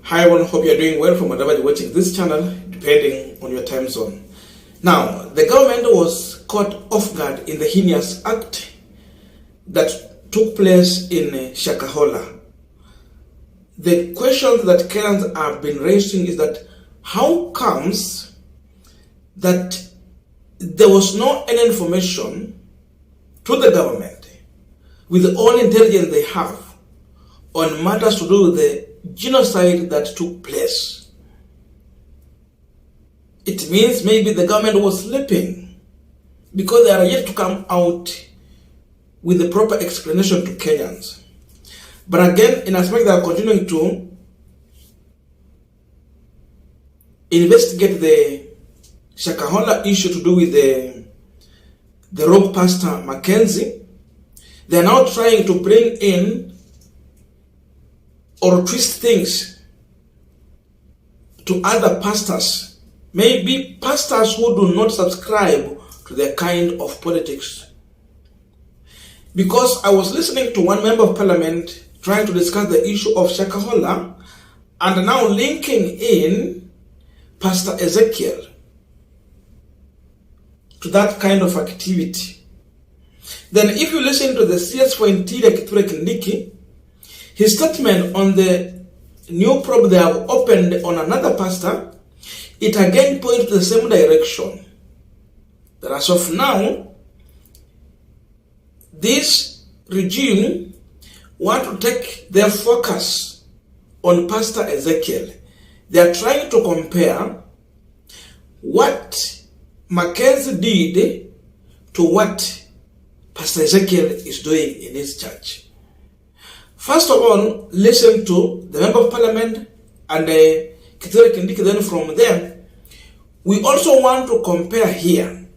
Hi everyone, hope you're doing well from wherever you're watching this channel, depending on your time zone. Now, the government was caught off guard in the heinous act that took place in Shakahola. The question that Kenyans have been raising is that how comes that there was no any information to the government with all intelligence they have on matters to do with the genocide that took place. It means maybe the government was sleeping because they are yet to come out with the proper explanation to Kenyans. But again, in aspect they are continuing to investigate the Shakahola issue to do with the rogue pastor Mackenzie. They are now trying to bring in or twist things to other pastors, maybe pastors who do not subscribe to their kind of politics. Because I was listening to one member of parliament trying to discuss the issue of Shakahola and now linking in Pst Ezekiel to that kind of activity. Then if you listen to the CS for Interior Kithure Kindiki, his statement on the new probe they have opened on another pastor, it again points to the same direction. That as of now, this regime want to take their focus on Pst Ezekiel. They are trying to compare what Mackenzie did to what Pst Ezekiel is doing in his church. First of all, listen to the Member of Parliament and Kithure Kindiki. Then from there, we also want to compare here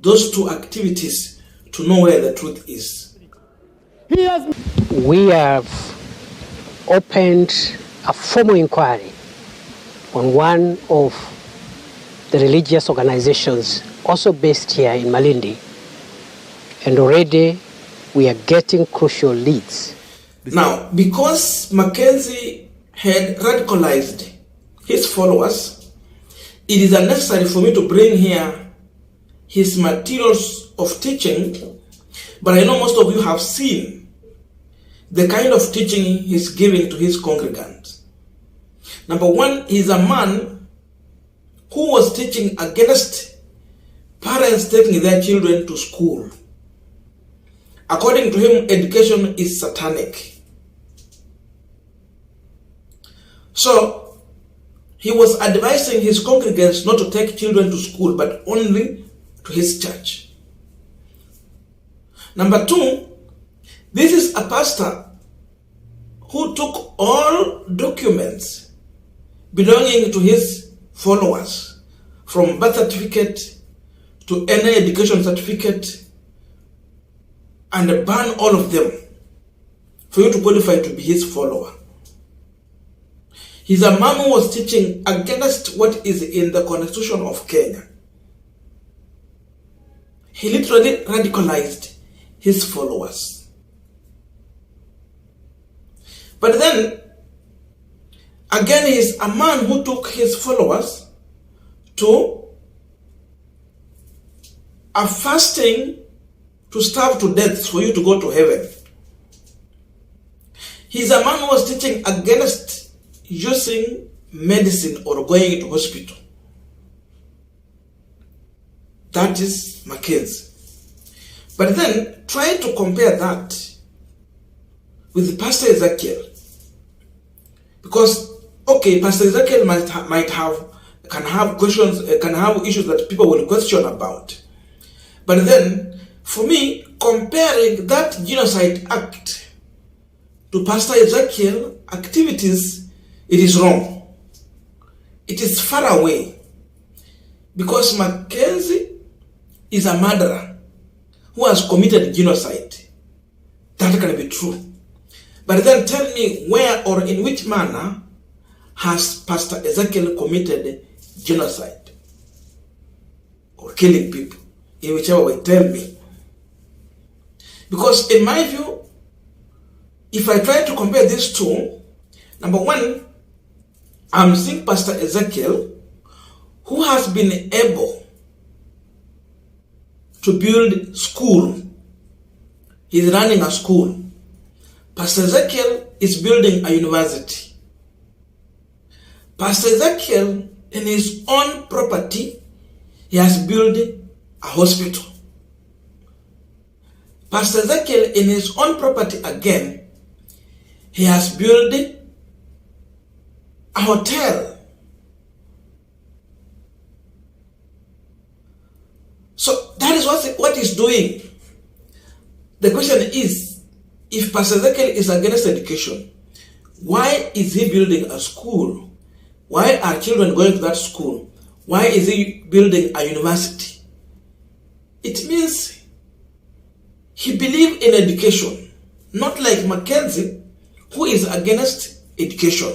those two activities to know where the truth is. We have opened a formal inquiry on one of the religious organizations also based here in Malindi, and already we are getting crucial leads. Now, because Mackenzie had radicalized his followers, it is unnecessary for me to bring here his materials of teaching, but I know most of you have seen the kind of teaching he's giving to his congregants. Number one, he's a man who was teaching against parents taking their children to school. According to him, education is satanic. So, he was advising his congregants not to take children to school, but only to his church. Number two, this is a pastor who took all documents belonging to his followers, from birth certificate to any education certificate, and ban all of them for you to qualify to be his follower. He's a man who was teaching against what is in the Constitution of Kenya. He literally radicalized his followers. But then, again, he's a man who took his followers to a fasting to starve to death for you to go to heaven. He's a man who was teaching against using medicine or going to hospital. That is Mackenzie. But then try to compare that with Pst Ezekiel, because okay, Pst Ezekiel can have questions, can have issues that people will question about. But then, for me, comparing that genocide act to Pst Ezekiel activities, it is wrong. It is far away. Because Mackenzie is a murderer who has committed genocide. That can be true. But then tell me where or in which manner has Pst Ezekiel committed genocide or killing people, in whichever way, tell me. Because in my view, if I try to compare these two, number one, I'm seeing Pst Ezekiel, who has been able to build school. He's running a school. Pst Ezekiel is building a university. Pst Ezekiel, in his own property, he has built a hospital. Pst Ezekiel, in his own property again, he has built a hotel. So that is what he's doing. The question is, if Pst Ezekiel is against education, why is he building a school? Why are children going to that school? Why is he building a university? It means he believes in education, not like Mackenzie, who is against education.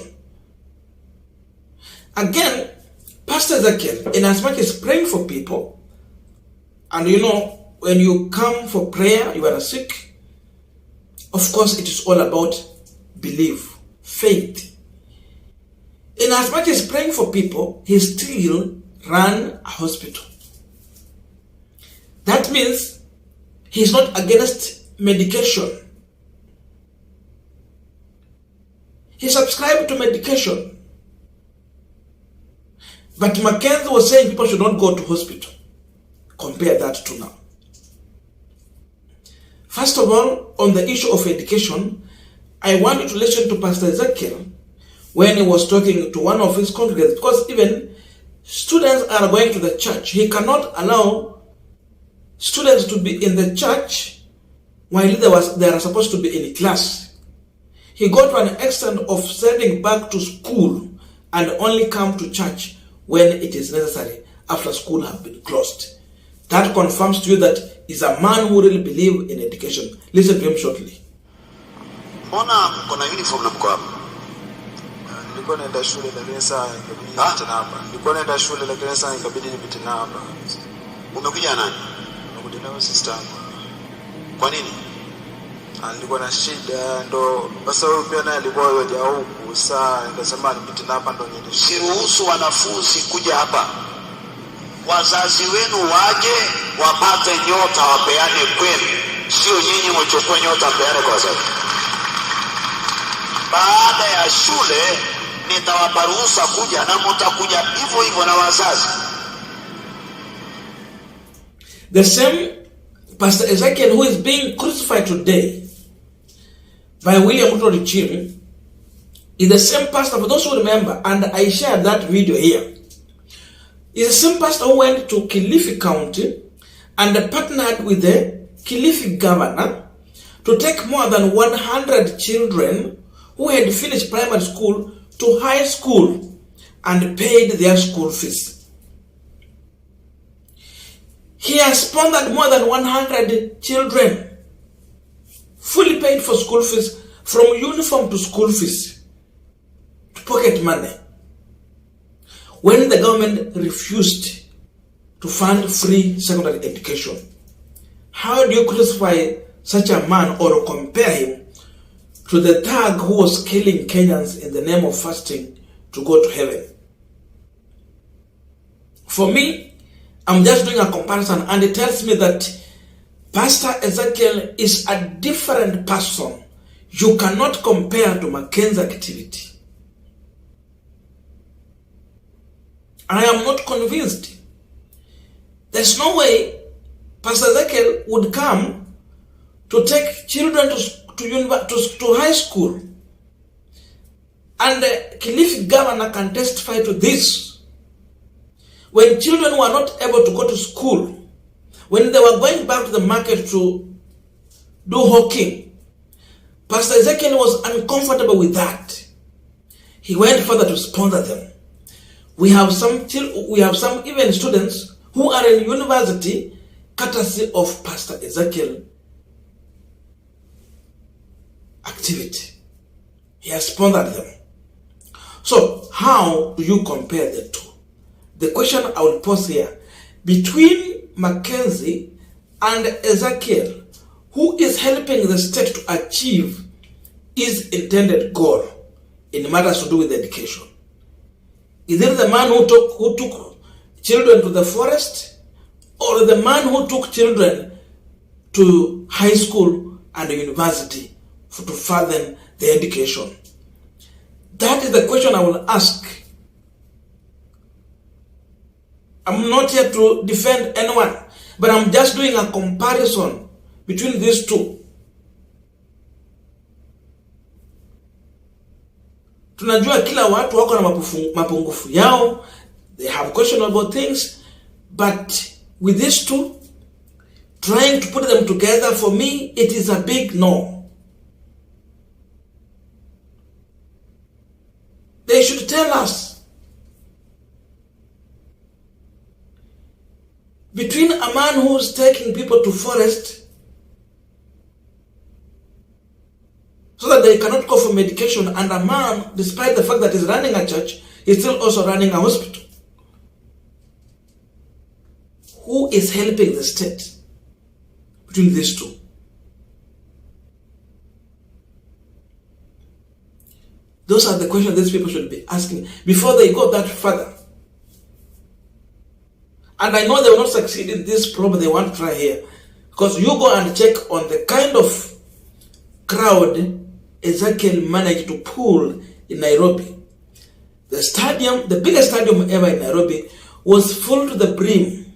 Again, Pst Ezekiel, in as much as praying for people, and you know, when you come for prayer, you are sick, of course it is all about belief, faith. In as much as praying for people, he still ran a hospital. That means he's not against medication. He subscribed to medication. But Mackenzie was saying people should not go to hospital. Compare that to now. First of all, on the issue of education, I want you to listen to Pst Ezekiel when he was talking to one of his congregants, because even students are going to the church. He cannot allow students to be in the church while they are supposed to be in class. He got to an extent of sending back to school and only come to church when it is necessary after school has been closed. That confirms to you that he's a man who really believes in education. Listen to him shortly. Mbona kuna uniform na mko hapa? Nilikuwa naenda shule lakini saa ikabidi nipite hapa. Nilikuwa naenda shule lakini saa ikabidi nipite hapa. Umekuja nani? Nimekuja na sister yangu. Kwa nini? Nilikuwa na shida ndo basi wewe pia naye alikuwa yote huku saa nikasema nipite hapa ndo niende. Siruhusu wanafunzi kuja hapa. Wazazi wenu waje wapate nyota wapeane kwenu, sio nyinyi mchukue nyota wapeane kwa wazazi. Baada ya shule nitawapa ruhusa kuja na mtakuja hivyo hivyo na wazazi. The same Pst Ezekiel who is being crucified today by William Ruto regime is the same pastor, for those who remember, and I shared that video here. Is the same pastor who went to Kilifi County and partnered with the Kilifi governor to take more than 100 children who had finished primary school to high school and paid their school fees. He has sponsored more than 100 children, fully paid for school fees, from uniform to school fees, to pocket money. When the government refused to fund free secondary education, how do you crucify such a man or compare him to the thug who was killing Kenyans in the name of fasting to go to heaven? For me, I'm just doing a comparison, and it tells me that Pst Ezekiel is a different person. You cannot compare to Mackenzie's activity. I am not convinced. There's no way Pst Ezekiel would come to take children to high school. And the Kilifi governor can testify to this. When children were not able to go to school, when they were going back to the market to do hawking, Pst Ezekiel was uncomfortable with that. He went further to sponsor them. We have some even students who are in university courtesy of Pst Ezekiel activity. He has sponsored them. So how do you compare the two? The question I will pose here, between Mackenzie and Ezekiel, who is helping the state to achieve its intended goal in matters to do with education? Is it the man who took children to the forest, or the man who took children to high school and university to further their education? That is the question I will ask. I'm not here to defend anyone, but I'm just doing a comparison between these two. Tunajua kila watu wako na mapungufu yao. They have questionable things, but with these two, trying to put them together, for me, it is a big no. They should tell us. Between a man who's taking people to forest so that they cannot go for medication, and a man, despite the fact that he's running a church, he's still also running a hospital. Who is helping the state between these two? Those are the questions these people should be asking before they go that further. And I know they will not succeed in this problem they want to try here. Because you go and check on the kind of crowd Ezekiel managed to pull in Nairobi. The stadium, the biggest stadium ever in Nairobi, was full to the brim.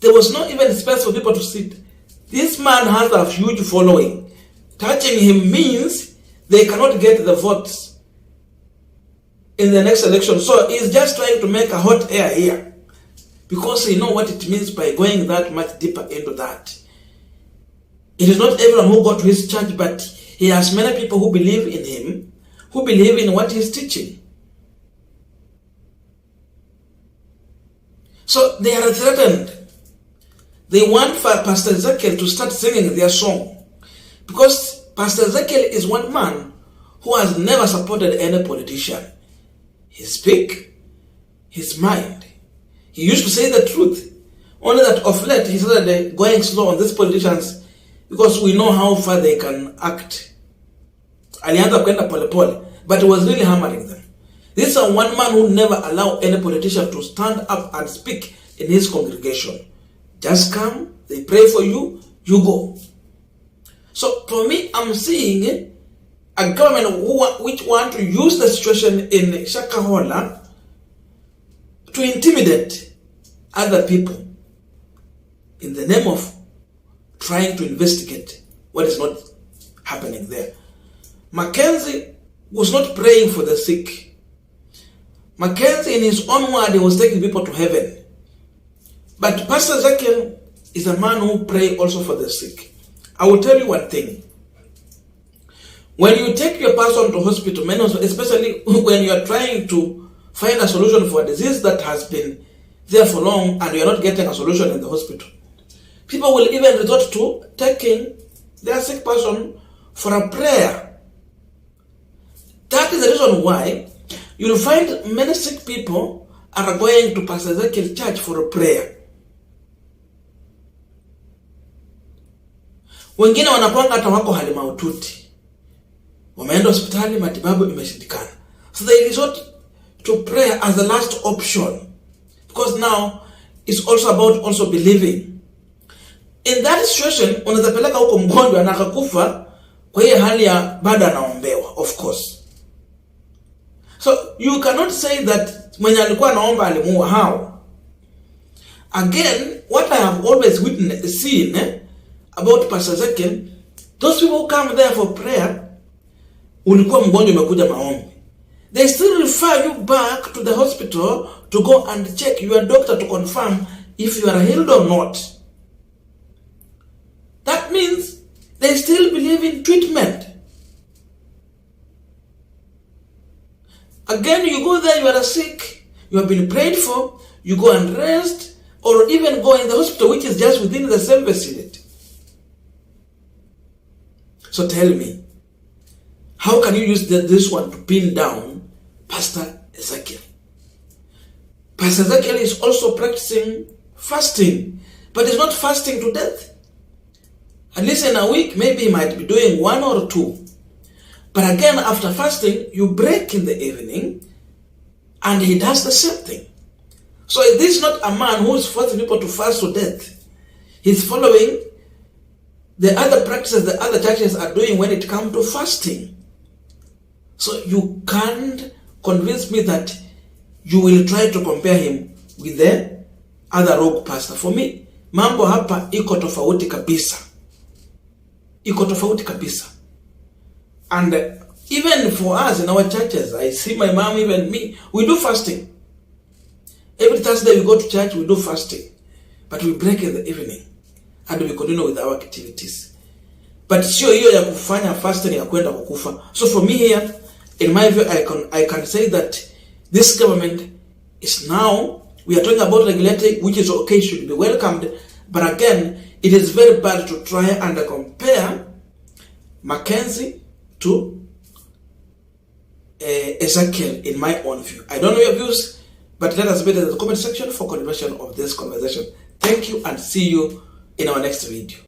There was not even space for people to sit. This man has a huge following. Touching him means they cannot get the votes in the next election. So he's just trying to make a hot air here, because he knows what it means by going that much deeper into that. It is not everyone who got to his church, but he has many people who believe in him, who believe in what he's teaching. So they are threatened. They want for Pst Ezekiel to start singing their song, because Pst Ezekiel is one man who has never supported any politician. He speaks his mind. He used to say the truth. Only that of late he started going slow on these politicians, because we know how far they can act. Alianza kwenda pole pole, but he was really hammering them. This is a one man who never allowed any politician to stand up and speak in his congregation. Just come, they pray for you, you go. So for me, I'm seeing a government which want to use the situation in Shakahola to intimidate other people in the name of trying to investigate what is not happening there. Mackenzie was not praying for the sick. Mackenzie, in his own word, he was taking people to heaven. But Pst Ezekiel is a man who prays also for the sick. I will tell you one thing. When you take your person to hospital, especially when you are trying to find a solution for a disease that has been there for long and you are not getting a solution in the hospital, people will even resort to taking their sick person for a prayer. That is the reason why you will find many sick people are going to Pst Ezekiel church for a prayer. Wengine wanakuanga hata wako hali mahututi, wameenda hospitali, matibabu imeshindikana, so they resort to prayer as the last option, because now it's also about also believing. In that situation, unaweza peleka huko mgonjwa na akakufa kwa hiyo hali ya bado anaombewa, of course. So you cannot say that mwenye alikuwa anaomba alimuua. How? Again, what I have always seen about Pst Ezekiel, those people who come there for prayer, ulikuwa mgonjwa umekuja maombi, they still refer you back to the hospital to go and check your doctor to confirm if you are healed or not. That means they still believe in treatment. Again, you go there, you are sick, you have been prayed for, you go and rest, or even go in the hospital, which is just within the same vicinity. So tell me, how can you use this one to pin down Pst Ezekiel? Pst Ezekiel is also practicing fasting, but he's not fasting to death. At least in a week, maybe he might be doing 1 or 2. But again, after fasting, you break in the evening And he does the same thing. So this is not a man who is forcing people to fast to death. He's following the other practices the other churches are doing when it comes to fasting. So you can't convince me that you will try to compare him with the other rogue pastor. For me, mambo hapa iko tofauti kabisa. Iko tofauti kabisa. And even for us in our churches, I see my mom, even me, we do fasting. Every Thursday we go to church, we do fasting. But we break in the evening. And we continue with our activities. But sio hiyo ya kufanya fasting ya kwenda kukufa. So for me here, in my view, I can say that this government is now, we are talking about regulating, which is okay, should be welcomed. But again, it is very bad to try and compare Mackenzie to Ezekiel, in my own view. I don't know your views, but let us put it in the comment section for continuation of this conversation. Thank you and see you in our next video.